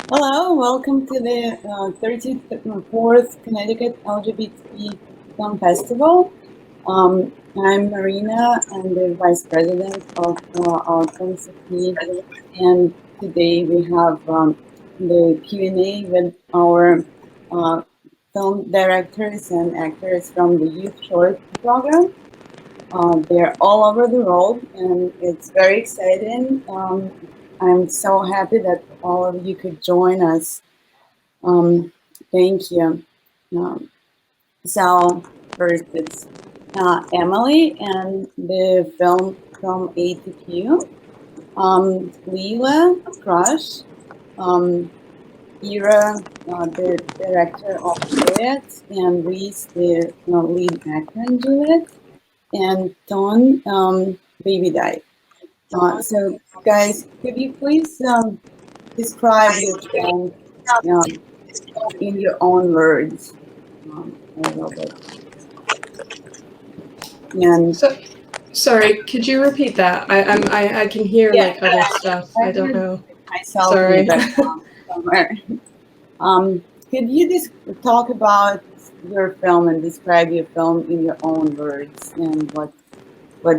Hello, welcome to the 34th Connecticut LGBT Film Festival. I'm Marina, I'm the Vice President of Outcomes Succeed, and today we have the Q&A with our film directors and actors from the Youth Short program. They're all over the world, and it's very exciting. I'm so happy that all of you could join us. Thank you. Um, so first it's Emmalie and the film from A to Q. Leela, Crush. Ira, the director of JULIET, and Reise, the lead actor in JULIET, and Ton, BABYDYKE. So guys, could you please describe your film in your own words a little bit? And Sorry, could you repeat that? I can hear like other stuff. I don't know. Myself Sorry. in the background somewhere. Could you just talk about your film and describe your film in your own words, and what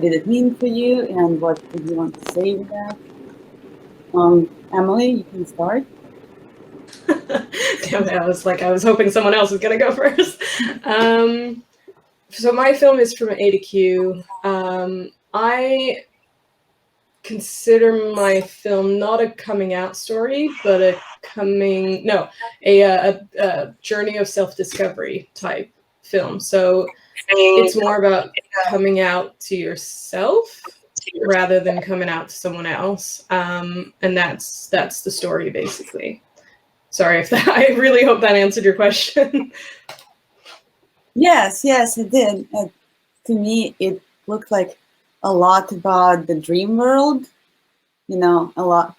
did it mean for you, and what did you want to say with that? Emmalie, you can start. Damn it, I was hoping someone else was gonna go first. So my film is from A to Q. I consider my film not a coming out story, but a journey of self-discovery type film. So it's more about coming out to yourself rather than coming out to someone else. And that's the story basically. Sorry if that, I really hope that answered your question. Yes, it did. To me, it looked like a lot about the dream world, a lot,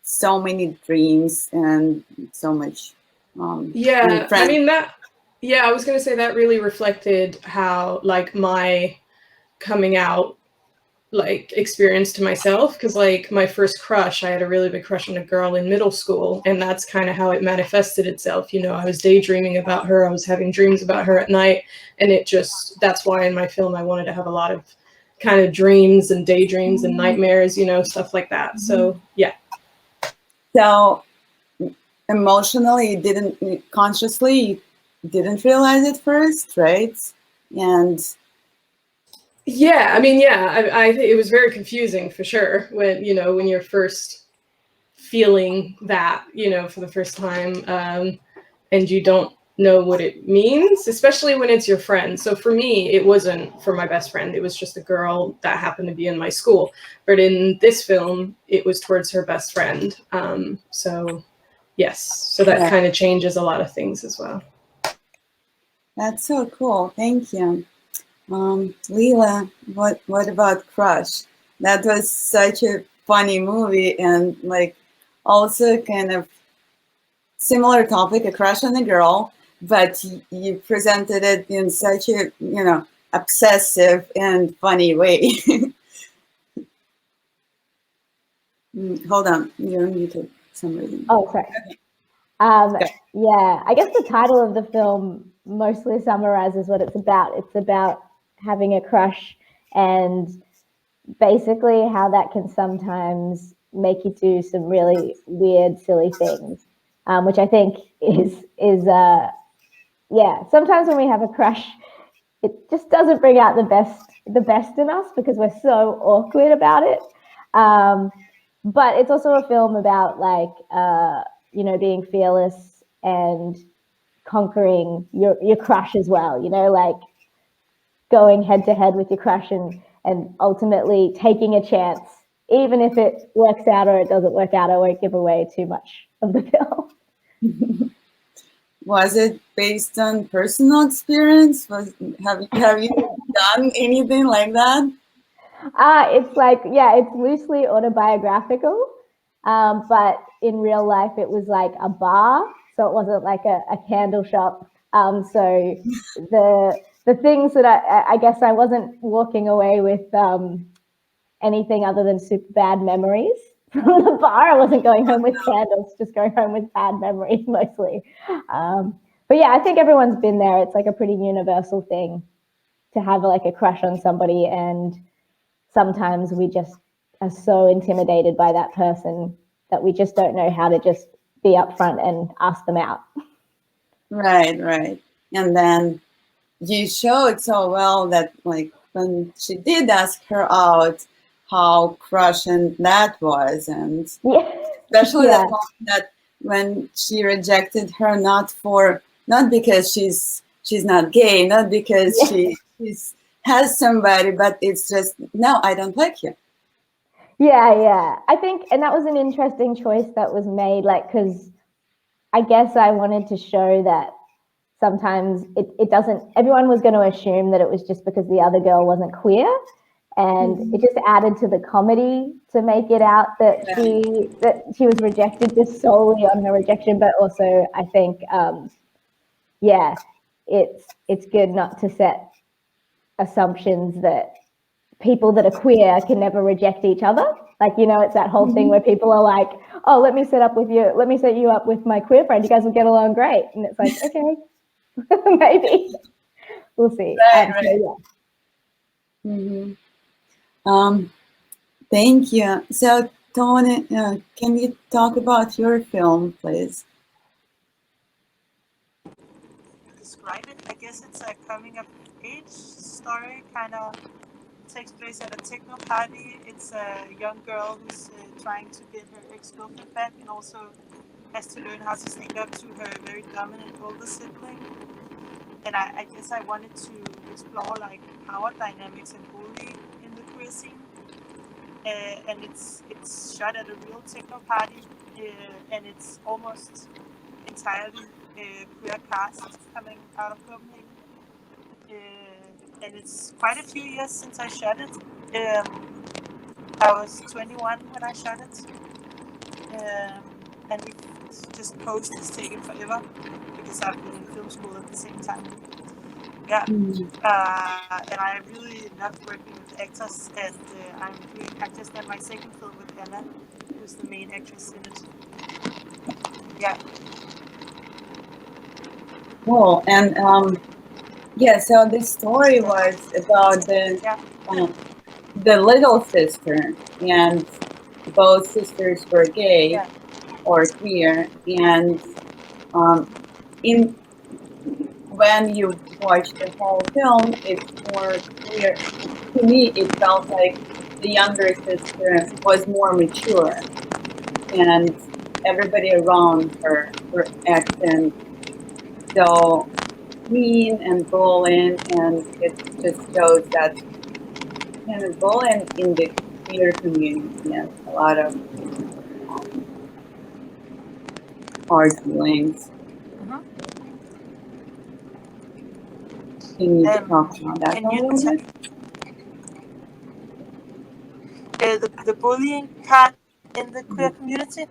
so many dreams and so much. Yeah, I mean I was gonna say that really reflected how like my coming out like experience to myself, because like my first crush, I had a really big crush on a girl in middle school, and that's kind of how it manifested itself. I was daydreaming about her, I was having dreams about her at night, and that's why in my film I wanted to have a lot of kind of dreams and daydreams and nightmares, stuff like that. So yeah. So emotionally, you didn't consciously, you didn't realize it first, right? And yeah, I mean, yeah, I think it was very confusing for sure when you're first feeling that, for the first time, and you don't know what it means, especially when it's your friend. So for me, it wasn't for my best friend. It was just a girl that happened to be in my school. But in this film, it was towards her best friend. So yes, so that kind of changes a lot of things as well. That's so cool. Thank you. Leela, what about Crush? That was such a funny movie, and like also kind of similar topic, a crush on a girl, but you presented it in such a obsessive and funny way. Hold on, you're muted for some reason. Oh, sorry. Yeah, I guess the title of the film mostly summarizes what it's about. It's about having a crush and basically how that can sometimes make you do some really weird, silly things, which I think is sometimes when we have a crush, it just doesn't bring out the best in us because we're so awkward about it. But it's also a film about like being fearless and conquering your crush as well, like going head to head with your crush and ultimately taking a chance, even if it works out or it doesn't work out. I won't give away too much of the film. Was it based on personal experience? Have you done anything like that? It's like, it's loosely autobiographical, but in real life it was like a bar, so it wasn't like a candle shop. So the things that I guess I wasn't walking away with anything other than super bad memories. from the bar. I wasn't going home with candles, just going home with bad memories mostly. But yeah, I think everyone's been there. It's like a pretty universal thing to have like a crush on somebody, and sometimes we just are so intimidated by that person that we just don't know how to just be upfront and ask them out. Right. And then you showed so well that like when she did ask her out, how crushing that was, and especially the moment that when she rejected her, not because she's not gay, not because she has somebody, but it's just, no, I don't like you. Yeah. I think, and that was an interesting choice that was made, like, because I guess I wanted to show that sometimes it doesn't, everyone was going to assume that it was just because the other girl wasn't queer. And it just added to the comedy to make it out that she was rejected just solely on her rejection. But also, I think, it's good not to set assumptions that people that are queer can never reject each other. Like, you know, it's that whole thing where people are like, oh, let me set you up with my queer friend. You guys will get along great. And it's like, okay, maybe. We'll see. Right. Thank you. So, Tony, can you talk about your film, please? Describe it. I guess it's a coming-of-age story, kind of takes place at a techno party. It's a young girl who's trying to get her ex-girlfriend back, and also has to learn how to stick up to her very dominant older sibling. And I guess I wanted to explore like power dynamics and bullying in the queer scene. And it's shot at a real techno party, and it's almost entirely queer cast coming out of Copenhagen. And it's quite a few years since I shot it. I was 21 when I shot it. And just post is taken forever because I've been in film school at the same time. Yeah. And I really loved working with actors, and I just done my second film with Emma, who's the main actress in it. Yeah. Cool. And so the story was about the little sister, and both sisters were gay or queer, and when you watch the whole film, it's more clear. To me, it felt like the younger sister was more mature, and everybody around her were acting so mean and bullying, and it just shows that kind of bullying in the queer community and a lot of arguings. Can you talk about that a little bit? The bullying part in the queer community?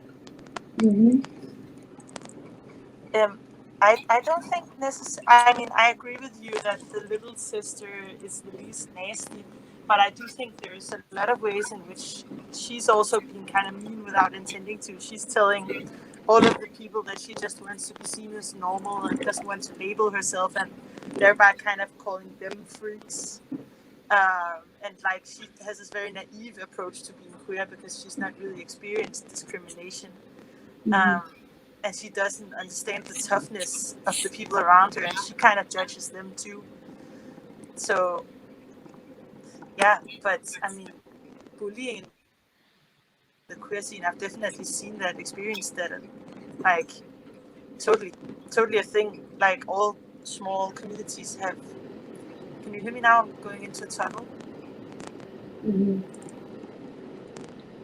I don't think necessarily. I mean, I agree with you that the little sister is the least nasty, but I do think there's a lot of ways in which she's also being kind of mean without intending to. She's telling all of the people that she just wants to be seen as normal and doesn't want to label herself, and thereby kind of calling them freaks. And like she has this very naive approach to being queer because she's not really experienced discrimination. And she doesn't understand the toughness of the people around her, and she kind of judges them too. So, yeah, but I mean, bullying in the queer scene, I've definitely seen that, experienced that, like, totally a thing. Like, all small communities have. Can you hear me now? I'm going into a tunnel.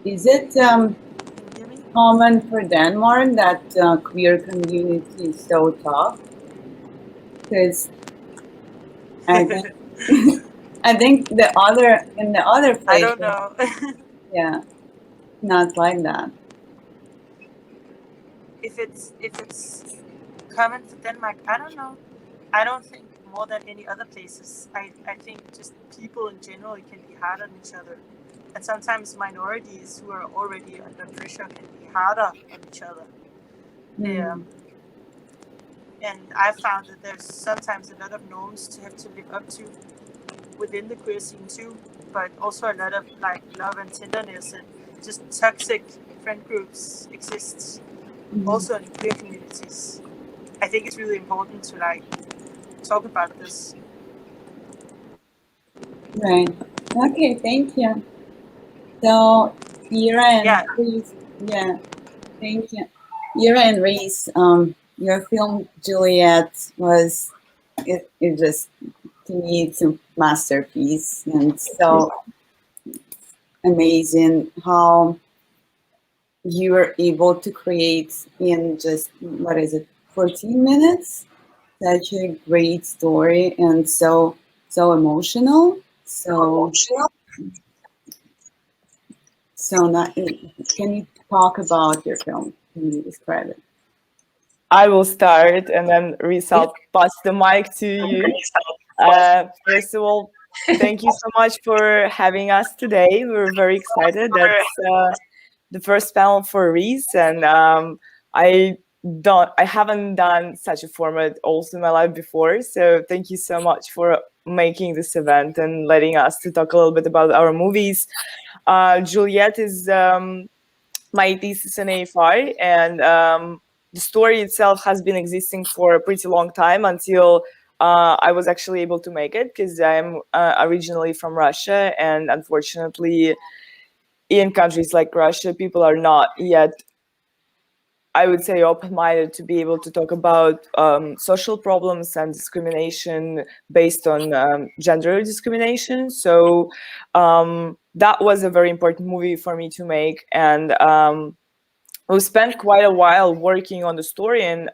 Is it common for Denmark that queer community is so tough? Because I think in the other places, I don't know. yeah, not like that. If it's common for Denmark, I don't know. I don't think more than any other places. I think just people in general can be hard on each other. and sometimes minorities who are already under pressure can be harder on each other. And I found that there's sometimes a lot of norms to have to live up to within the queer scene too, but also a lot of like love and tenderness and just toxic friend groups exists also in queer communities. I think it's really important to like talk about this. Right. Okay, thank you. So, Ira and Reese, thank you. Ira and Reese, your film Juliet was, it just, to me, it's a masterpiece, and so amazing how you were able to create in just, 14 minutes, such a great story, and so emotional. So not, can you talk about your film? Can you describe it? I will start, and then Reese, I'll pass the mic to you. First of all, thank you so much for having us today. We're very excited. That's the first panel for Reese, and I haven't done such a format also in my life before. So thank you so much for making this event and letting us to talk a little bit about our movies. Juliet is my thesis in AFI, and the story itself has been existing for a pretty long time until I was actually able to make it, because I'm originally from Russia, and unfortunately in countries like Russia, people are not yet, I would say, open-minded to be able to talk about social problems and discrimination based on gender discrimination. So that was a very important movie for me to make, and we spent quite a while working on the story and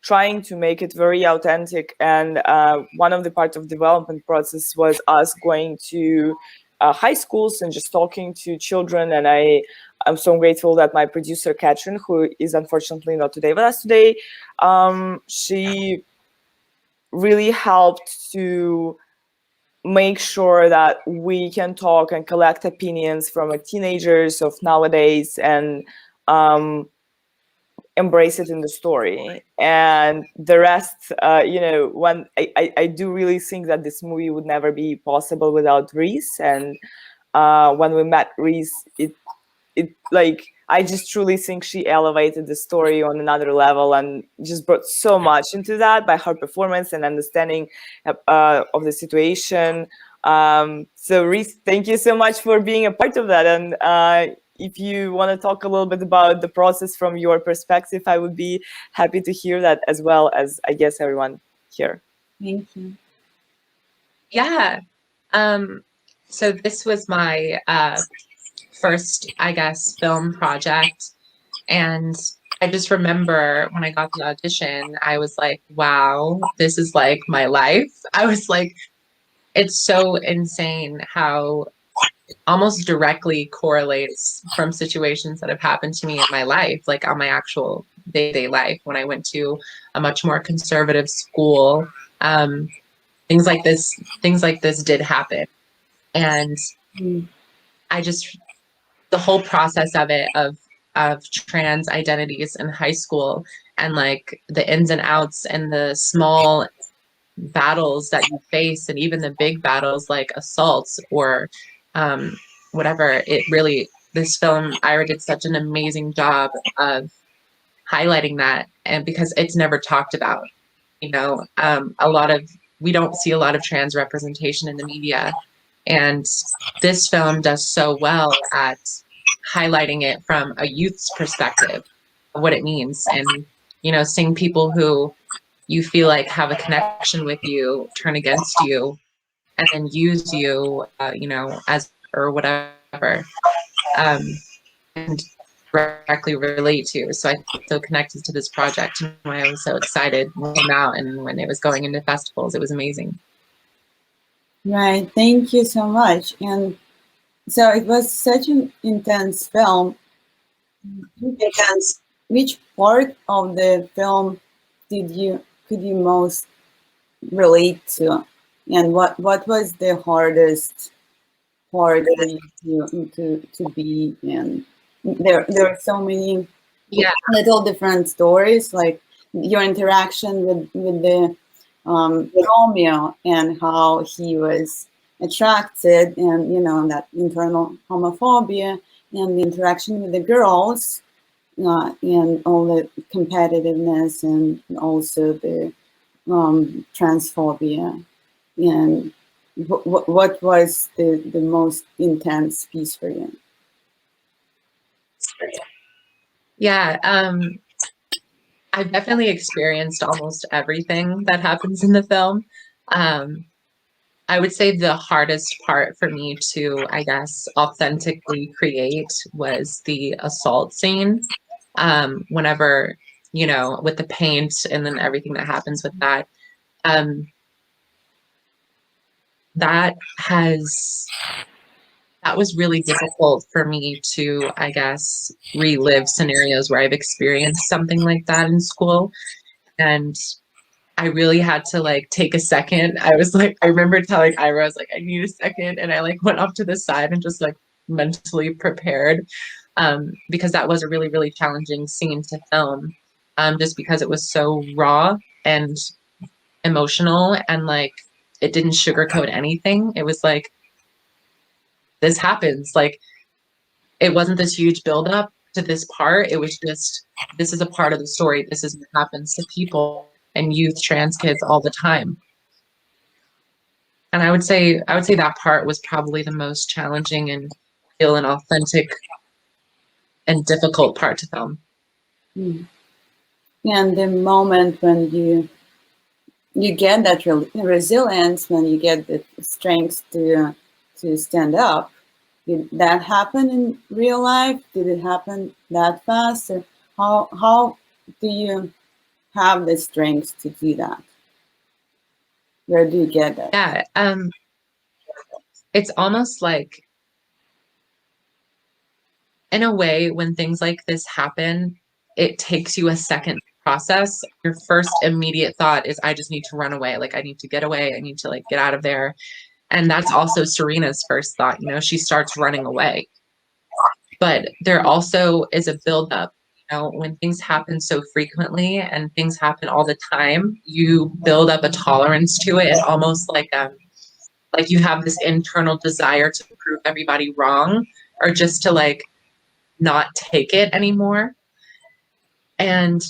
trying to make it very authentic. And one of the parts of development process was us going to high schools and just talking to children. And I'm so grateful that my producer, Katrin, who is unfortunately not today with us today, she really helped to make sure that we can talk and collect opinions from teenagers of nowadays and embrace it in the story. And the rest, when I do really think that this movie would never be possible without Reese. And when we met Reese, it like, I just truly think she elevated the story on another level and just brought so much into that by her performance and understanding of the situation. So Reese, thank you so much for being a part of that. And if you want to talk a little bit about the process from your perspective, I would be happy to hear that, as well as, I guess, everyone here. Thank you. Yeah. So this was my first, I guess, film project. And I just remember when I got the audition, I was like, wow, this is like my life. I was like, it's so insane how almost directly correlates from situations that have happened to me in my life, like on my actual day-to-day life. When I went to a much more conservative school, things like this did happen. And I just, the whole process of it, of trans identities in high school, and like the ins and outs and the small battles that you face, and even the big battles like assaults or whatever, it really, this film, Ira did such an amazing job of highlighting that. And because it's never talked about, we don't see a lot of trans representation in the media, and this film does so well at highlighting it from a youth's perspective of what it means. And seeing people who you feel like have a connection with you turn against you and then use you as or whatever, and directly relate to. So I feel so connected to this project, and why I was so excited when it came out and when it was going into festivals. It was amazing. Right, thank you so much. And so it was such an intense film. Which part of the film could you most relate to, and what was the hardest hard for you to be in. There are so many little different stories, like your interaction with the Romeo and how he was attracted, and that internal homophobia, and the interaction with the girls, and all the competitiveness, and also the transphobia. And what was the most intense piece for you? Yeah, I've definitely experienced almost everything that happens in the film. I would say the hardest part for me to, I guess, authentically create was the assault scene. Whenever, with the paint and then everything that happens with that. That was really difficult for me to, I guess, relive scenarios where I've experienced something like that in school. And I really had to take a second. I remember telling Ira, I was like, I need a second. And I went off to the side and just mentally prepared, because that was a really, really challenging scene to film, just because it was so raw and emotional, and it didn't sugarcoat anything. It was this happens. It wasn't this huge buildup to this part. It was just, this is a part of the story. This is what happens to people and youth trans kids all the time. And I would say that part was probably the most challenging and real and authentic and difficult part to film. And the moment when you get that resilience, when you get the strength to stand up, did that happen in real life? Did it happen that fast? Or how do you have the strength to do that? Where do you get that? Yeah, it's almost like, in a way, when things like this happen, it takes you a second to process. Your first immediate thought is, I just need to run away. I need to get away. I need to get out of there. And that's also Serena's first thought. She starts running away. But there also is a buildup. When things happen so frequently and things happen all the time, you build up a tolerance to it, and almost like you have this internal desire to prove everybody wrong, or just to not take it anymore. And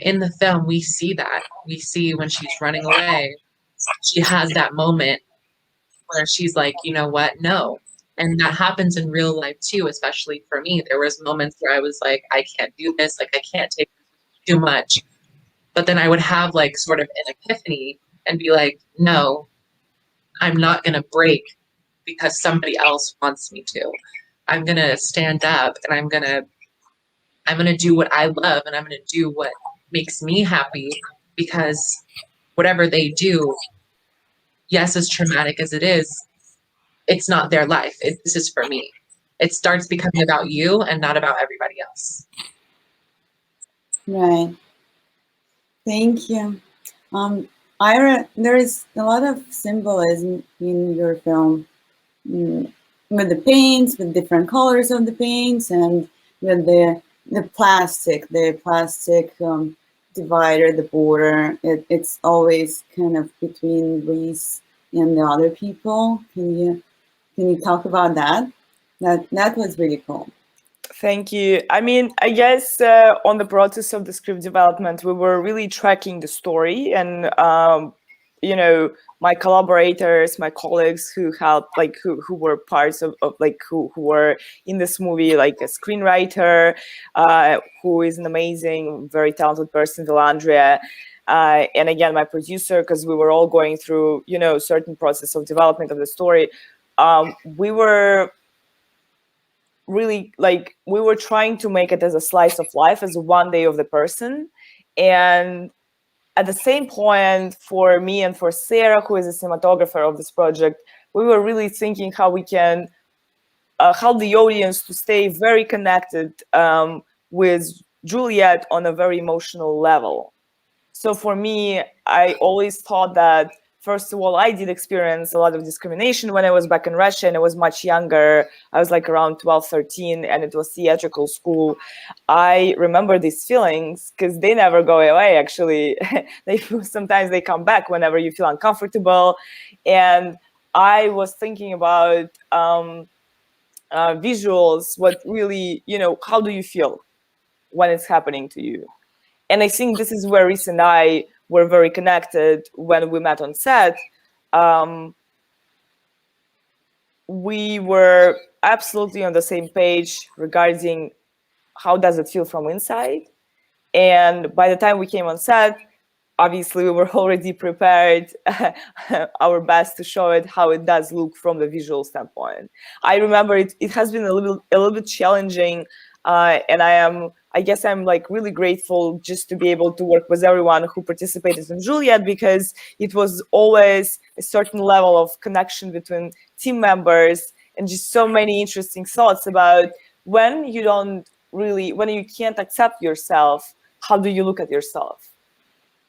in the film, we see that. We see when she's running away, she has that moment where she's like, you know what? No. And that happens in real life too, especially for me. There was moments where I was like, I can't do this. I can't take too much. But then I would have sort of an epiphany and be like, no, I'm not going to break because somebody else wants me to. I'm going to stand up, and I'm going to do what I love, and I'm going to do what makes me happy, because whatever they do, yes, as traumatic as it is, it's not their life. This is for me. It starts becoming about you and not about everybody else. Right. Thank you. Ira, there is a lot of symbolism in your film, with the paints, with different colors of the paints, and with the plastic divider, the border. It's always kind of between Reise and the other people. Can you talk about that? That was really cool. Thank you. I mean, I guess on the process of the script development, we were really tracking the story, and my collaborators, my colleagues who helped, who were parts of who were in this movie, like a screenwriter, who is an amazing, very talented person, Vilandria, and again, my producer, because we were all going through, certain process of development of the story. We were really we were trying to make it as a slice of life, as one day of the person. And at the same point, for me and for Sarah, who is a cinematographer of this project, we were really thinking how we can help the audience to stay very connected with Juliet on a very emotional level. So for me, I always thought that first of all, I did experience a lot of discrimination when I was back in Russia, and I was much younger. I was like around 12, 13, and it was theatrical school. I remember these feelings because they never go away, actually. Sometimes they come back whenever you feel uncomfortable. And I was thinking about visuals, what really, how do you feel when it's happening to you? And I think this is where Reise and I were very connected when we met on set. We were absolutely on the same page regarding how does it feel from inside. And by the time we came on set, obviously we were already prepared our best to show it how it does look from the visual standpoint. I remember it has been a little bit challenging, and I guess I'm like really grateful just to be able to work with everyone who participated in Juliet, because it was always a certain level of connection between team members and just so many interesting thoughts about when you can't accept yourself, how do you look at yourself?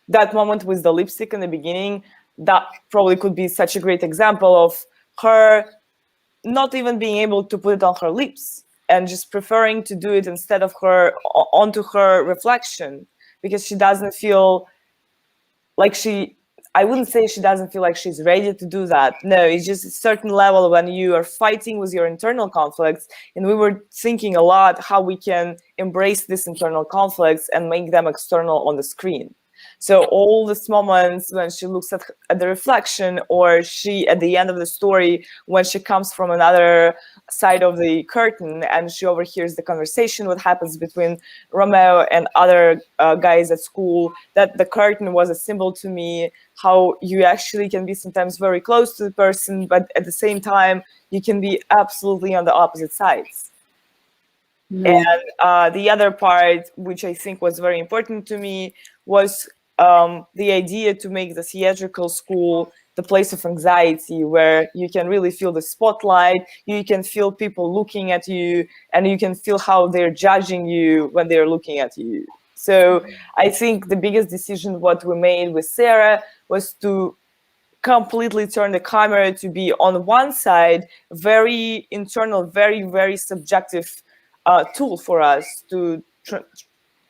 That moment with the lipstick in the beginning, that probably could be such a great example of her not even being able to put it on her lips and just preferring to do it instead of onto her reflection, because she doesn't feel like I wouldn't say she doesn't feel like she's ready to do that. No, it's just a certain level when you are fighting with your internal conflicts. And we were thinking a lot how we can embrace these internal conflicts and make them external on the screen. So all these moments when she looks at the reflection, or she at the end of the story when she comes from another side of the curtain and she overhears the conversation, what happens between Romeo and other guys at school, that the curtain was a symbol to me, how you actually can be sometimes very close to the person, but at the same time you can be absolutely on the opposite sides. And the other part, which I think was very important to me, was the idea to make the theatrical school the place of anxiety, where you can really feel the spotlight, you can feel people looking at you, and you can feel how they're judging you when they're looking at you. So I think the biggest decision what we made with Sarah was to completely turn the camera to be on one side, very internal, very, very subjective tool for us to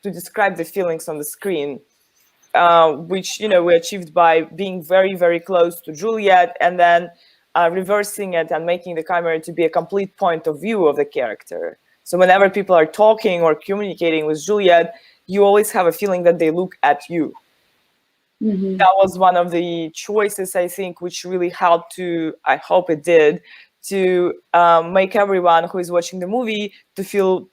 describe the feelings on the screen, which we achieved by being very, very close to Juliet, and then reversing it and making the camera to be a complete point of view of the character. So whenever people are talking or communicating with Juliet, you always have a feeling that they look at you. Mm-hmm. That was one of the choices, I think, which really helped I hope it did, to make everyone who is watching the movie to feel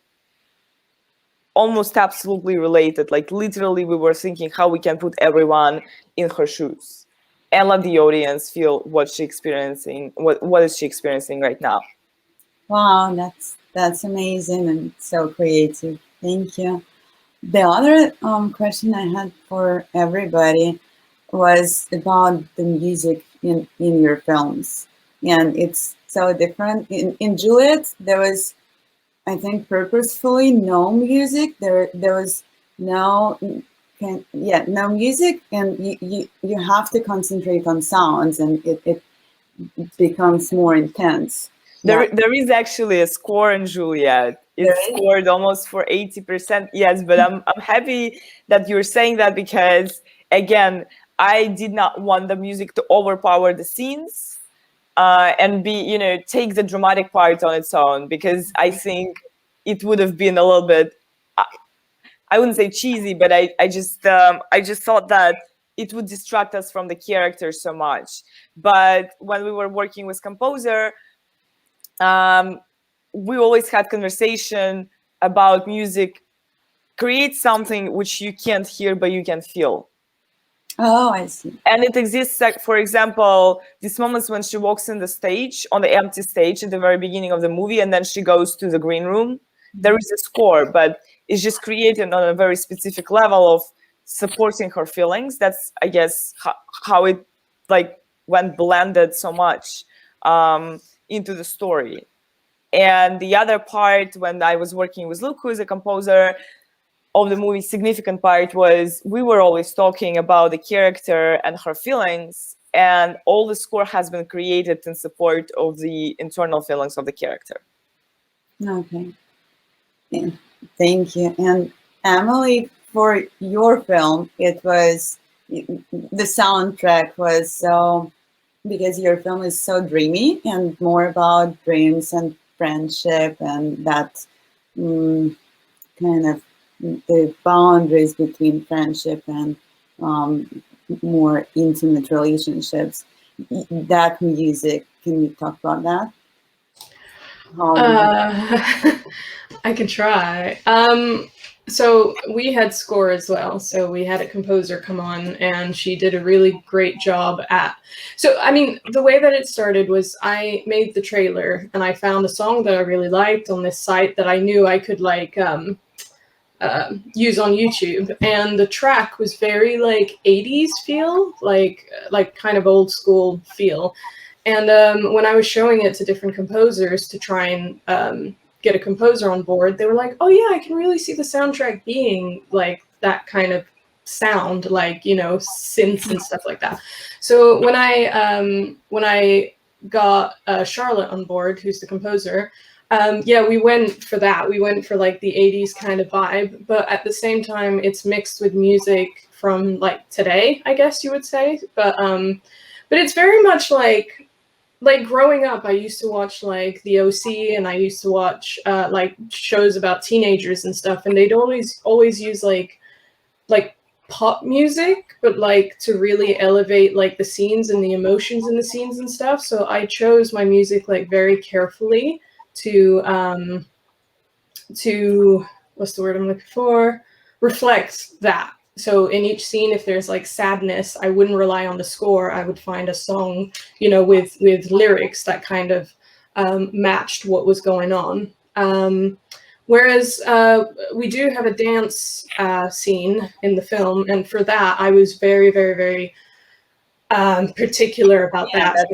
almost absolutely related. Like literally we were thinking how we can put everyone in her shoes and let the audience feel what she's experiencing, what is she experiencing right now. Wow, that's amazing and so creative. Thank you. The other question I had for everybody was about the music in your films. And it's so different. In Juliet, there was, I think, purposefully no music. There was no music, and you have to concentrate on sounds, and it becomes more intense. There is actually a score in Juliet. It's scored almost for 80%. Yes, but I'm happy that you're saying that, because again, I did not want the music to overpower the scenes and take the dramatic part on its own, because I think it would have been a little bit, I wouldn't say cheesy, but I just thought that it would distract us from the character so much. But when we were working with composer, we always had conversation about music, create something which you can't hear, but you can feel. Oh, I see. And it exists, like, for example, these moments when she walks in the stage, on the empty stage at the very beginning of the movie, and then she goes to the green room. There is a score, but it's just created on a very specific level of supporting her feelings. That's, I guess, how it went blended so much into the story. And the other part, when I was working with Luke, who is a composer of the movie, significant part was we were always talking about the character and her feelings, and all the score has been created in support of the internal feelings of the character. Okay. Yeah. Thank you. And Emmalie, for your film, it was, the soundtrack was so, because your film is so dreamy and more about dreams and friendship and that kind of the boundaries between friendship and more intimate relationships. That music, can you talk about that? I can try. So we had score as well. So we had a composer come on, and she did a really great job at. So I mean, the way that it started was I made the trailer, and I found a song that I really liked on this site that I knew I could like use on YouTube, and the track was very like 80s feel, like kind of old school feel. And when I was showing it to different composers to try and get a composer on board, they were like, oh yeah, I can really see the soundtrack being like that kind of sound, like, you know, synths and stuff like that. So when I got Charlotte on board, who's the composer, yeah, we went for that. We went for like the 80s kind of vibe, but at the same time, it's mixed with music from like today, I guess you would say. But it's very much like growing up, I used to watch like the OC, and I used to watch like shows about teenagers and stuff, and they'd always use like pop music, but like to really elevate like the scenes and the emotions in the scenes and stuff. So I chose my music like very carefully to what's the word I'm looking for? Reflect that. So in each scene, if there's like sadness, I wouldn't rely on the score. I would find a song, you know, with lyrics that kind of matched what was going on. Whereas we do have a dance scene in the film, and for that, I was very, very, very particular about that.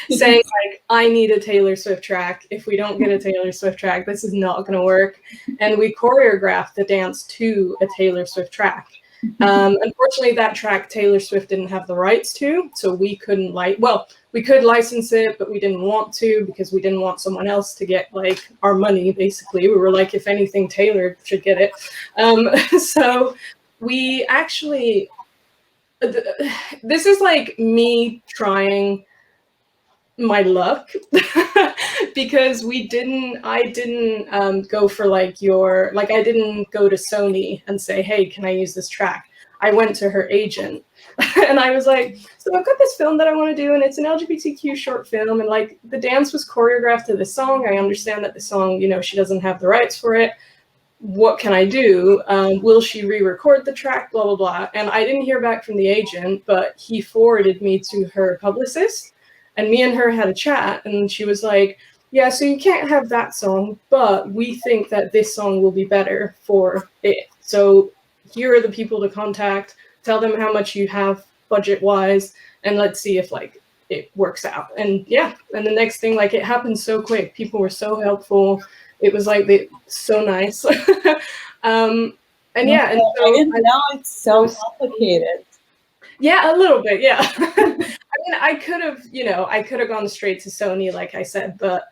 Saying like, I need a Taylor Swift track. If we don't get a Taylor Swift track, this is not going to work. And we choreographed the dance to a Taylor Swift track. Unfortunately, that track Taylor Swift didn't have the rights to, so we couldn't we could license it, but we didn't want to because we didn't want someone else to get like our money. Basically, we were like, if anything, Taylor should get it. So we actually, this is like me trying my luck because I didn't go for like I didn't go to Sony and say, hey, can I use this track? I went to her agent and I was like, so I've got this film that I want to do, and it's an LGBTQ short film, and like the dance was choreographed to this song. I understand that the song, you know, she doesn't have the rights for it. What can I do? Will she re-record the track? Blah, blah, blah. And I didn't hear back from the agent, but he forwarded me to her publicist. And me and her had a chat, and she was like, yeah, so you can't have that song, but we think that this song will be better for it. So here are the people to contact, tell them how much you have budget-wise, and let's see if like it works out. And yeah, and the next thing, like it happened so quick. People were so helpful. It was like so nice. And yeah, and so now it's so complicated. Yeah, a little bit, yeah. I mean, I could have gone straight to Sony, like I said, but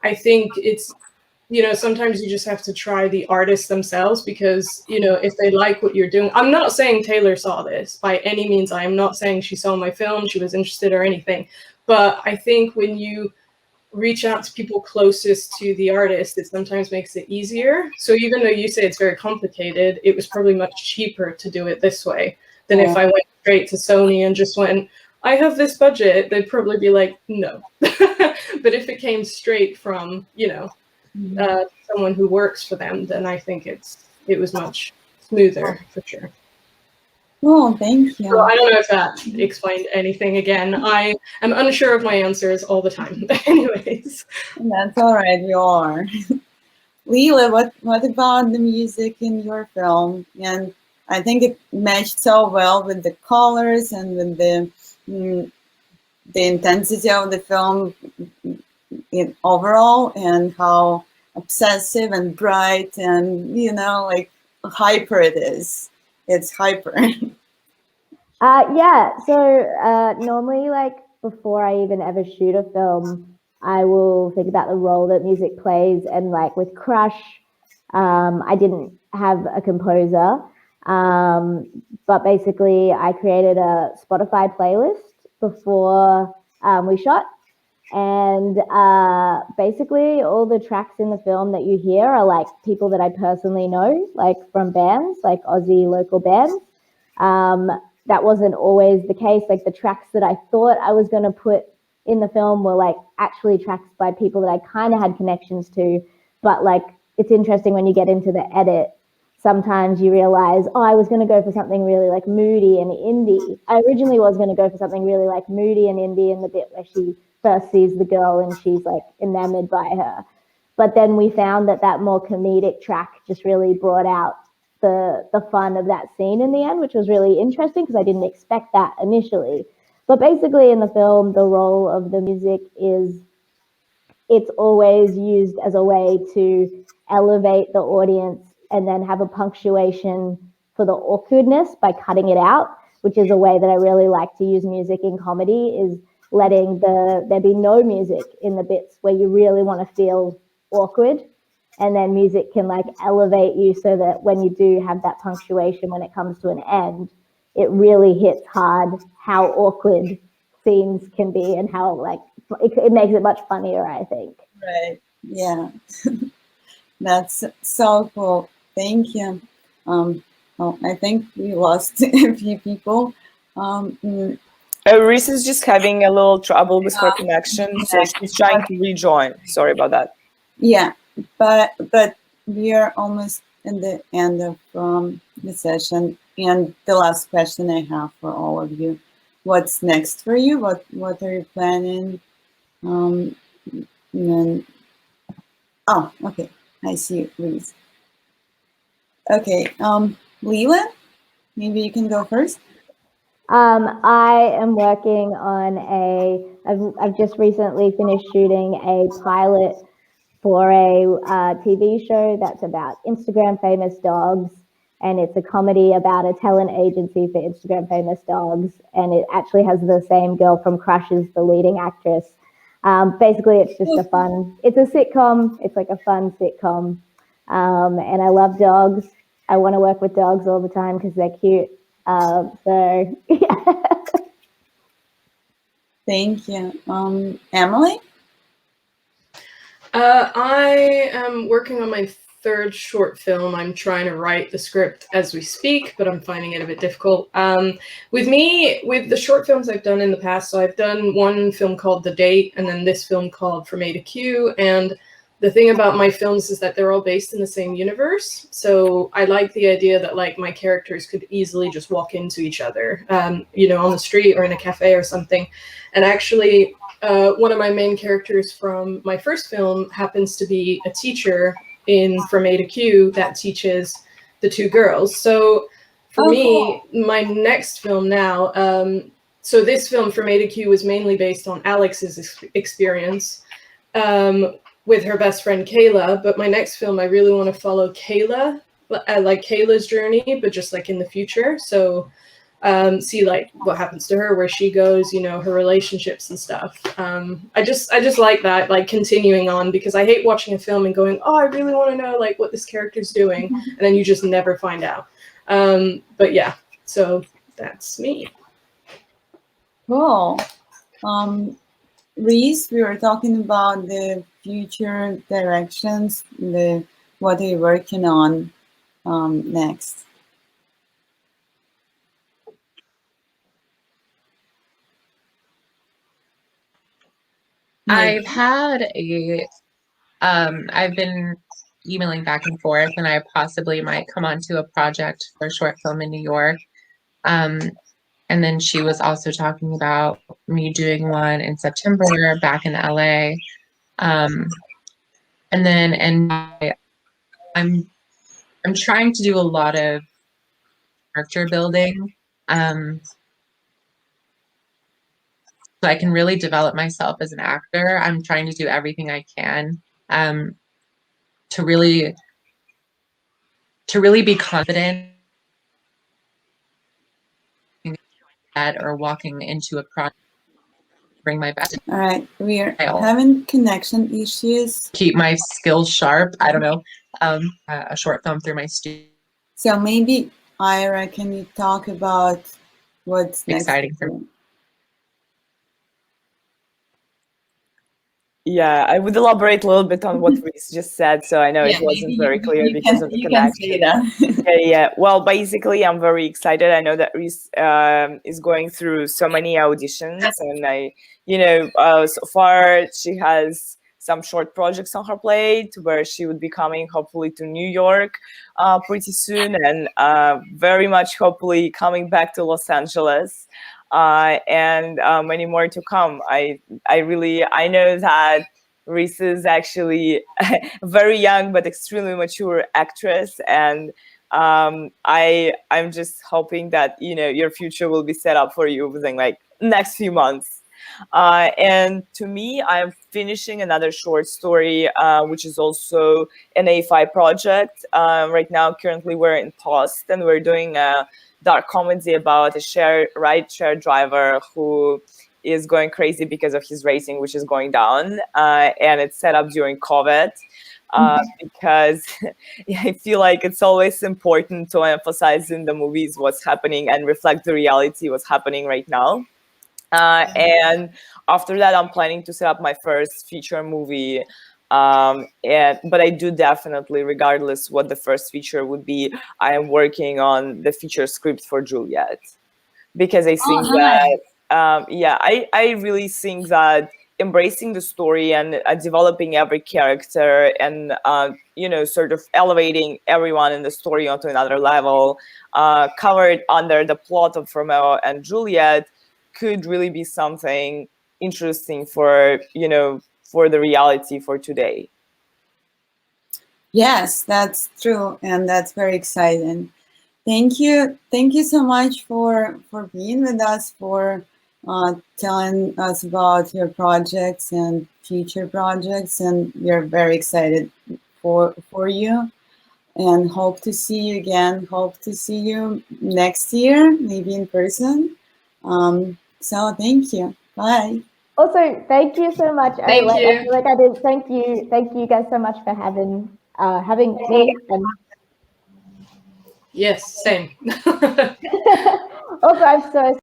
I think it's, you know, sometimes you just have to try the artists themselves because, you know, if they like what you're doing. I'm not saying Taylor saw this by any means. I am not saying she saw my film, she was interested or anything. But I think when you reach out to people closest to the artist, it sometimes makes it easier. So even though you say it's very complicated, it was probably much cheaper to do it this way than if I went straight to Sony and just went, I have this budget. They'd probably be like, no. But if it came straight from, you know, someone who works for them, then I think it was much smoother for sure. Oh, thank you. So I don't know if that explained anything. Again, I am unsure of my answers all the time. Anyways. That's all right, you are. Leela, what about the music in your film? And I think it matched so well with the colors and with the intensity of the film overall, and how obsessive and bright and, you know, like hyper it is. It's hyper. Yeah, so normally, like before I even ever shoot a film, I will think about the role that music plays. And like with Crush, I didn't have a composer, but basically I created a Spotify playlist before we shot. And basically all the tracks in the film that you hear are like people that I personally know, like from bands, like Aussie local bands. Um, that wasn't always the case. Like the tracks that I thought I was going to put in the film were like actually tracks by people that I kind of had connections to. But like it's interesting when you get into the edit, sometimes you realize, oh, I was going to go for something really like moody and indie. I originally was going to go for something really like moody and indie in the bit where she first sees the girl and she's like enamored by her. But then we found that that more comedic track just really brought out the fun of that scene in the end, which was really interesting because I didn't expect that initially. But basically in the film, the role of the music is it's always used as a way to elevate the audience and then have a punctuation for the awkwardness by cutting it out, which is a way that I really like to use music in comedy, is letting there be no music in the bits where you really want to feel awkward, and then music can like elevate you so that when you do have that punctuation when it comes to an end, it really hits hard how awkward scenes can be and how like it makes it much funnier, I think. Right. Yeah. That's so cool. Thank you. Well, I think we lost a few people. Reese is just having a little trouble with her connection, so she's trying to rejoin. Sorry about that. Yeah, but we are almost in the end of the session, and the last question I have for all of you: what's next for you? What are you planning? And then, oh, okay, I see you, Reese. Okay, Leela, maybe you can go first. I am working on I've just recently finished shooting a pilot for a TV show that's about Instagram famous dogs. And it's a comedy about a talent agency for Instagram famous dogs. And it actually has the same girl from Crush as the leading actress. Basically, it's just it's a sitcom. It's like a fun sitcom. And I love dogs. I want to work with dogs all the time because they're cute. So, yeah. Thank you. Emmalie? I am working on my third short film. I'm trying to write the script as we speak, but I'm finding it a bit difficult. With the short films I've done in the past, so I've done one film called The Date, and then this film called From A to Q, and the thing about my films is that they're all based in the same universe. So I like the idea that like my characters could easily just walk into each other, you know, on the street or in a cafe or something. And actually, one of my main characters from my first film happens to be a teacher in From A to Q that teaches the two girls. So for me, my next film now, so this film From A to Q was mainly based on Alex's experience with her best friend Kayla, but my next film I really want to follow Kayla, like Kayla's journey, but just like in the future. So see like what happens to her, where she goes, you know, her relationships and stuff. I just like that, like continuing on, because I hate watching a film and going, oh, I really want to know like what this character's doing, and then you just never find out. But yeah, so that's me. Cool. Reese, we were talking about the future directions, what are you working on next? I've had I've been emailing back and forth, and I possibly might come onto a project for a short film in New York. And then she was also talking about me doing one in September back in LA. And then I'm trying to do a lot of character building. So I can really develop myself as an actor. I'm trying to do everything I can to really be confident or walking into a project, bring my best. All right, we are having connection issues. Keep my skills sharp. I don't know. A short film through my studio. So maybe Ira, can you talk about what's Exciting next? for me. Yeah, I would elaborate a little bit on what Reese just said, so I know it wasn't very clear because of the connection. Yeah. Well, basically, I'm very excited. I know that Reese is going through so many auditions, and so far she has some short projects on her plate where she would be coming hopefully to New York pretty soon, and very much hopefully coming back to Los Angeles. And many more to come. I know that Reese is actually a very young but extremely mature actress, and I'm just hoping that your future will be set up for you within like next few months. And to me, I'm finishing another short story, which is also an A5 project. Right now, currently we're in post, and we're doing a dark comedy about a ride-share driver who is going crazy because of his rating, which is going down. And it's set up during COVID. Because I feel like it's always important to emphasize in the movies what's happening and reflect the reality what's happening right now. And after that, I'm planning to set up my first feature movie. But I do definitely, regardless what the first feature would be, I am working on the feature script for Juliet, because I think that I really think that embracing the story and developing every character and sort of elevating everyone in the story onto another level, covered under the plot of Romeo and Juliet, could really be something interesting for the reality for today. Yes, that's true, and that's very exciting. Thank you so much for being with us, for telling us about your projects and future projects, and we're very excited for you, and hope to see you again. Hope to see you next year, maybe in person. So thank you. Bye. Also, thank you so much. Thank you. I feel like I did. Thank you guys so much for having me. And yes, same. also, I'm so